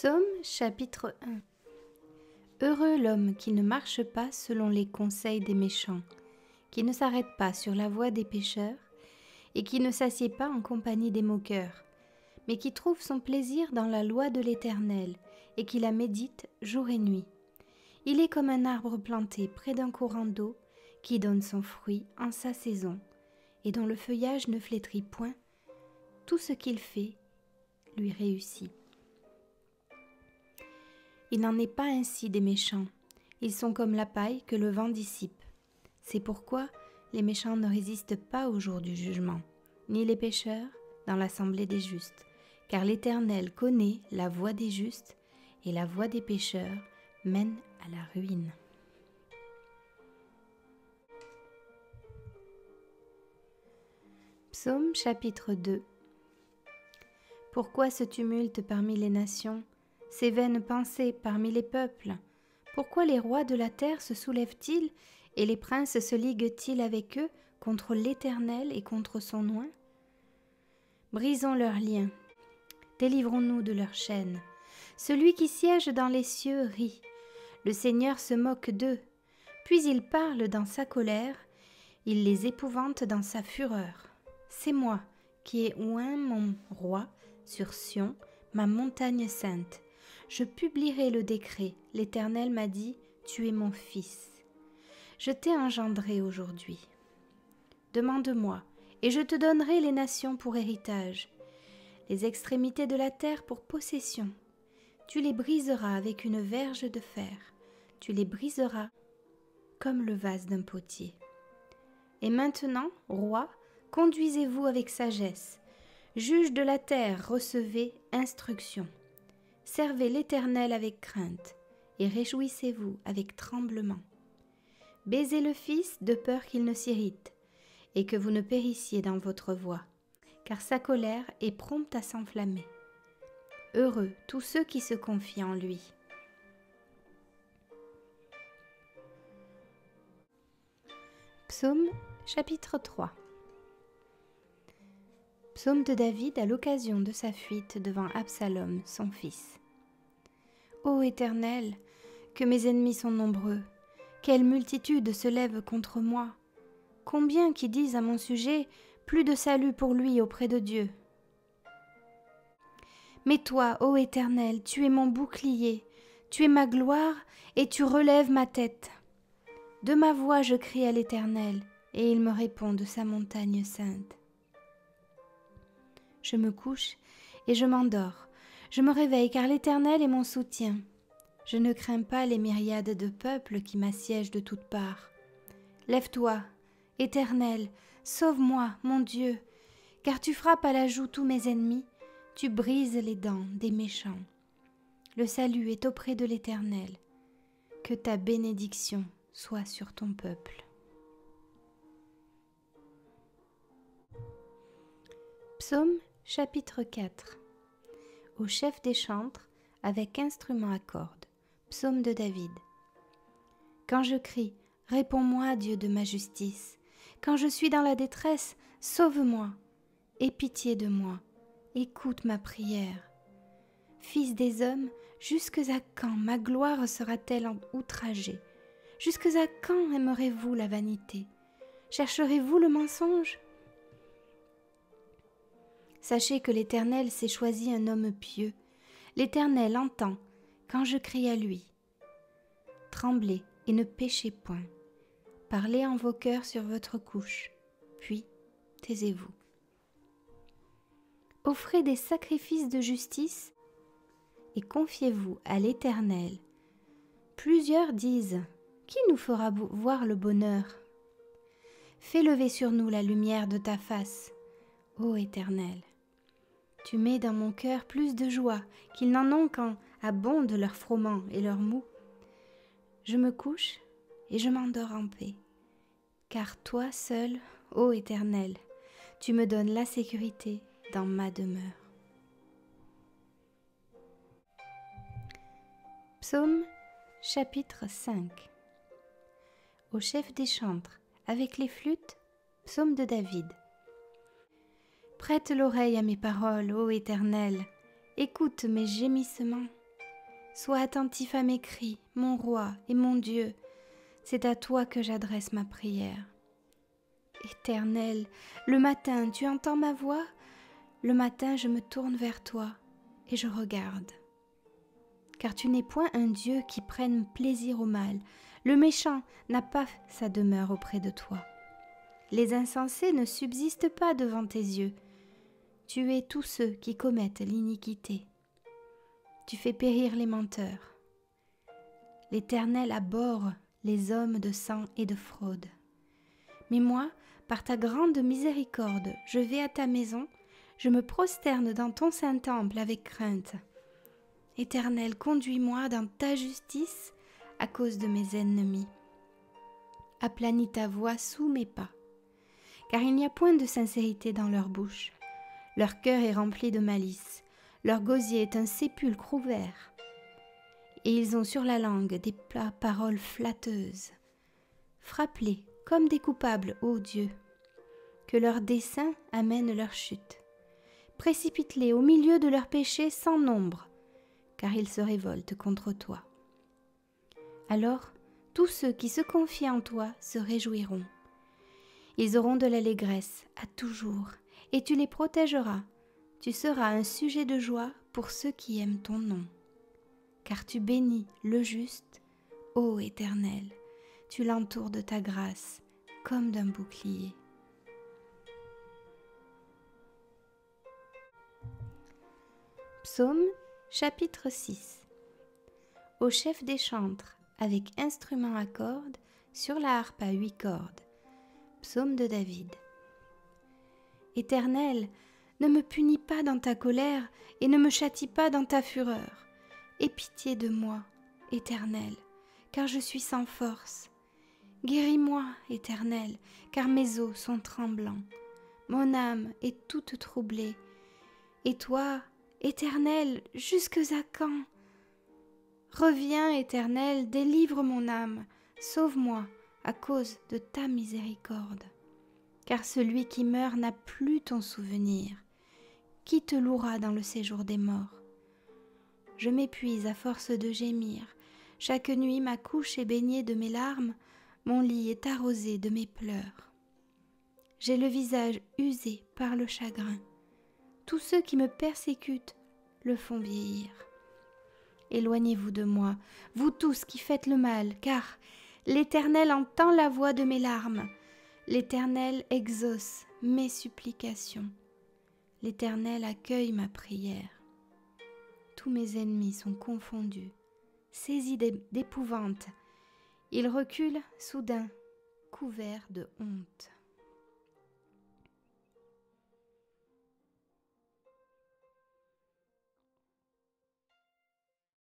Psaume chapitre 1. Heureux l'homme qui ne marche pas selon les conseils des méchants, qui ne s'arrête pas sur la voie des pécheurs, et qui ne s'assied pas en compagnie des moqueurs, mais qui trouve son plaisir dans la loi de l'Éternel, et qui la médite jour et nuit. Il est comme un arbre planté près d'un courant d'eau, qui donne son fruit en sa saison, et dont le feuillage ne flétrit point. Tout ce qu'il fait lui réussit. Il n'en est pas ainsi des méchants. Ils sont comme la paille que le vent dissipe. C'est pourquoi les méchants ne résistent pas au jour du jugement, ni les pécheurs dans l'assemblée des justes. Car l'Éternel connaît la voie des justes, et la voie des pécheurs mène à la ruine. Psaume chapitre 2. Pourquoi ce tumulte parmi les nations, ces vaines pensées parmi les peuples? Pourquoi les rois de la terre se soulèvent-ils et les princes se liguent-ils avec eux contre l'Éternel et contre son oint? Brisons leurs liens, délivrons-nous de leurs chaînes. Celui qui siège dans les cieux rit, le Seigneur se moque d'eux, puis il parle dans sa colère, il les épouvante dans sa fureur. C'est moi qui ai oint mon roi sur Sion, ma montagne sainte. Je publierai le décret. L'Éternel m'a dit, tu es mon fils. Je t'ai engendré aujourd'hui. Demande-moi, et je te donnerai les nations pour héritage, les extrémités de la terre pour possession. Tu les briseras avec une verge de fer, tu les briseras comme le vase d'un potier. Et maintenant, roi, conduisez-vous avec sagesse. Juge de la terre, recevez instruction. Servez l'Éternel avec crainte, et réjouissez-vous avec tremblement. Baisez le Fils de peur qu'il ne s'irrite, et que vous ne périssiez dans votre voie, car sa colère est prompte à s'enflammer. Heureux tous ceux qui se confient en lui. Psaume chapitre 3. Psaume de David à l'occasion de sa fuite devant Absalom, son fils. Ô Éternel, que mes ennemis sont nombreux, quelle multitude se lève contre moi. Combien qui disent à mon sujet, plus de salut pour lui auprès de Dieu. Mais toi, ô Éternel, tu es mon bouclier, tu es ma gloire et tu relèves ma tête. De ma voix je crie à l'Éternel, et il me répond de sa montagne sainte. Je me couche et je m'endors. Je me réveille car l'Éternel est mon soutien. Je ne crains pas les myriades de peuples qui m'assiègent de toutes parts. Lève-toi, Éternel, sauve-moi, mon Dieu, car tu frappes à la joue tous mes ennemis, tu brises les dents des méchants. Le salut est auprès de l'Éternel. Que ta bénédiction soit sur ton peuple. Psaume chapitre 4. Au chef des chantres, avec instrument à cordes. Psaume de David. Quand je crie, réponds-moi, Dieu de ma justice. Quand je suis dans la détresse, sauve-moi. Aie pitié de moi. Écoute ma prière. Fils des hommes, jusque à quand ma gloire sera-t-elle outragée? Jusque à quand aimerez-vous la vanité? Chercherez-vous le mensonge? Sachez que l'Éternel s'est choisi un homme pieux. L'Éternel entend quand je crie à lui. Tremblez et ne péchez point. Parlez en vos cœurs sur votre couche, puis taisez-vous. Offrez des sacrifices de justice et confiez-vous à l'Éternel. Plusieurs disent, qui nous fera voir le bonheur? Fais lever sur nous la lumière de ta face, ô Éternel. Tu mets dans mon cœur plus de joie qu'ils n'en ont quand abondent leurs froment et leurs mou. Je me couche et je m'endors en paix, car toi seul, ô Éternel, tu me donnes la sécurité dans ma demeure. Psaume chapitre 5. Au chef des chantres, avec les flûtes, psaume de David. Prête l'oreille à mes paroles, ô Éternel, écoute mes gémissements, Sois attentif à mes cris, mon roi et mon Dieu. C'est à toi que j'adresse ma prière. Éternel, le matin, tu entends ma voix? Le matin, je me tourne vers toi et je regarde. Car tu n'es point un Dieu qui prenne plaisir au mal. Le méchant n'a pas sa demeure auprès de toi. Les insensés ne subsistent pas devant tes yeux. Tu hais tous ceux qui commettent l'iniquité. Tu fais périr les menteurs. L'Éternel abhorre les hommes de sang et de fraude. Mais moi, par ta grande miséricorde, je vais à ta maison, je me prosterne dans ton saint temple avec crainte. Éternel, conduis-moi dans ta justice à cause de mes ennemis. Aplanis ta voix sous mes pas, car il n'y a point de sincérité dans leur bouche. Leur cœur est rempli de malice, leur gosier est un sépulcre ouvert, et ils ont sur la langue des paroles flatteuses. Frappe-les comme des coupables, ô Dieu, que leurs desseins amènent leur chute. Précipite-les au milieu de leurs péchés sans nombre, car ils se révoltent contre toi. Alors, tous ceux qui se confient en toi se réjouiront. Ils auront de l'allégresse à toujours, et tu les protégeras. Tu seras un sujet de joie pour ceux qui aiment ton nom. Car tu bénis le juste, ô Éternel, tu l'entoures de ta grâce comme d'un bouclier. Psaume chapitre 6. Au chef des chantres, avec instrument à cordes, sur la harpe à 8 cordes. Psaume de David. Éternel, ne me punis pas dans ta colère et ne me châtie pas dans ta fureur. Aie pitié de moi, Éternel, car je suis sans force. Guéris-moi, Éternel, car mes os sont tremblants. Mon âme est toute troublée. Et toi, Éternel, jusques à quand? Reviens, Éternel, délivre mon âme, sauve-moi à cause de ta miséricorde. Car celui qui meurt n'a plus ton souvenir. Qui te louera dans le séjour des morts? Je m'épuise à force de gémir. Chaque nuit ma couche est baignée de mes larmes, mon lit est arrosé de mes pleurs. J'ai le visage usé par le chagrin. Tous ceux qui me persécutent le font vieillir. Éloignez-vous de moi, vous tous qui faites le mal, car l'Éternel entend la voix de mes larmes. L'Éternel exauce mes supplications. L'Éternel accueille ma prière. Tous mes ennemis sont confondus, saisis d'épouvante. Ils reculent soudain, couverts de honte.